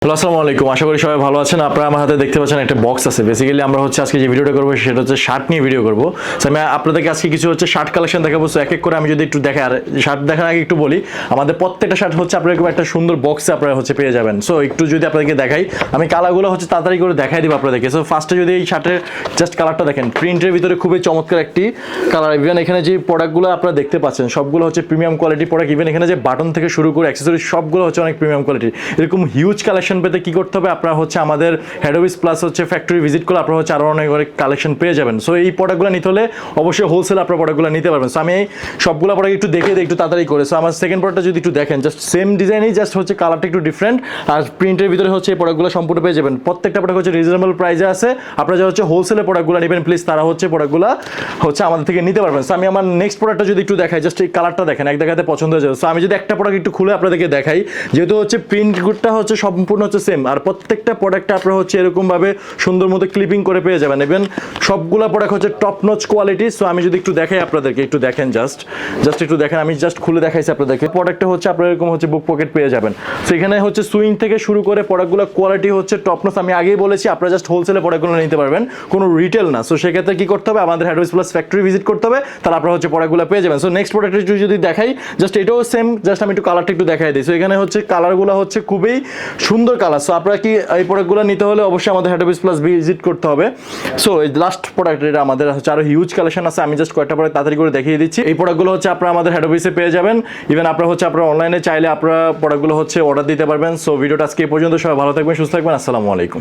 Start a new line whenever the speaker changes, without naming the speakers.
Hello, আসসালামু আলাইকুম। আশা করি সবাই ভালো আছেন। আপনারা আমার হাতে দেখতে পাচ্ছেন একটা বক্স আছে। বেসিক্যালি আমরা আজকে যে ভিডিওটা করবো সেটা হচ্ছে শার্ট নিয়ে ভিডিও করবো। সো আমি আপনাদেরকে আজকে কিছু শার্ট কালেকশন দেখাবো। সো এক এক করে আমি যদি একটু দেখাই, আর শার্ট দেখার আগে একটু বলি, আমাদের প্রত্যেকটা শার্ট আপনারা এরকম একটা সুন্দর বক্সে আপনারা পেয়ে যাবেন। সো একটু যদি আপনাদেরকে দেখাই, আমি কালারগুলো তাড়াতাড়ি করে দেখাই দিব আপনাদেরকে। সো ফার্স্টে যদি এই শার্টের জাস্ট কালারটা দেখেন, প্রিন্টের ভিতরে খুবই চমৎকার একটি কালার। ইভেন এখানে যে প্রোডাক্টগুলো আপনারা দেখতে পাচ্ছেন সবগুলো প্রিমিয়াম কোয়ালিটি প্রোডাক্ট। ইভেন এখানে যে বাটন থেকে শুরু করে অ্যাক্সেসরিজ সবগুলো অনেক প্রিমিয়াম কোয়ালিটি। এরকম হিউজ কালেকশন পেতে কি করতে হবে, আপনারা আমাদের head office plus factory visit করলে আপনারা আরো অনেক কালেকশন পেয়ে যাবেন। সো এই প্রোডাক্টগুলো নিতে হলে অবশ্যই হোলসেল আপনারা প্রোডাক্টগুলো নিতে পারবেন। সো আমি সবগুলো প্রোডাক্ট একটু দেখে দিই একটু তাড়াতাড়ি করে। সো আমার সেকেন্ড প্রোডাক্টটা যদি একটু দেখেন, জাস্ট সেম ডিজাইনই, জাস্ট কালারটা একটু ডিফারেন্ট, আর প্রিন্টের ভিতরে এই প্রোডাক্টগুলো সম্পূর্ণ পেয়ে যাবেন। প্রত্যেকটা প্রোডাক্ট রিজনেবল প্রাইসে আছে। আপনারা যারা হোলসেলে প্রোডাক্টগুলো নেবেন প্লিজ তারা প্রোডাক্টগুলো আমাদের থেকে নিতে পারবেন। সো আমি আমার নেক্সট প্রোডাক্টটা যদি একটু দেখাই, জাস্ট এই কালারটা দেখেন, এক দেখাতে পছন্দ হয়ে যাবে। সো আমি যদি একটা প্রোডাক্ট একটু খুলে আপনাদেরকে দেখাই, যেহেতু প্রিন্টগুলোটা সম্পূর্ণ সেম, আর প্রত্যেকটা প্রোডাক্টটা আপনারা এরকম ভাবে সুন্দর মতো ক্লিপিং করে পেয়ে যাবেন। ইভেন সবগুলো product top notch quality. So আমি যদি একটু দেখাই আপনাদেরকে, একটু দেখেন, জাস্ট একটু দেখেন, আমি জাস্ট খুলে দেখাইছি আপনাদেরকে। প্রোডাক্টটা আপনারা এরকম বুক পকেট পেয়ে যাবেন। সো এখানে সুইং থেকে শুরু করে প্রোডাক্টগুলো কোয়ালিটি টপ নচ। আমি আগেই বলেছি আপনারা জাস্ট হোলসেলে প্রোডাক্টগুলো নিতে পারবেন, কোনো রিটেল না। সো সেক্ষেত্রে কি করতে হবে, আমাদের head office plus factory visit করতে হবে, তাহলে আপনারা প্রোডাক্টগুলো পেয়ে যাবেন। সো নেক্সট প্রোডাক্টটা যদি দেখাই, জাস্ট এটাও সেম, জাস্ট আমি একটু কালারটা একটু দেখাই দিই। সো এখানে কালারগুলো খুবই সুন্দর কালার। সো আপনারা কি এই প্রোডাক্টগুলো নিতে হলে অবশ্যই আমাদের হেড অফিস প্লাস ভিজিট করতে হবে। সো এই লাস্ট প্রোডাক্ট, এটা আমাদের আরো হিউজ কালেকশন আছে। আমি জাস্ট কয়েকটা প্রোডাক্ট তাড়াতাড়ি করে দেখিয়ে দিচ্ছি। এই প্রোডাক্টগুলো আপনারা আমাদের হেড অফিসে পেয়ে যাবেন। ইভেন আপনারা আপনারা অনলাইনে চাইলে আপনারা প্রোডাক্টগুলো অর্ডার দিতে পারবেন। সো ভিডিওটা আজকে এই পর্যন্ত। সবাই ভালো থাকবেন, সুস্থ থাকবেন। আসসালামু আলাইকুম।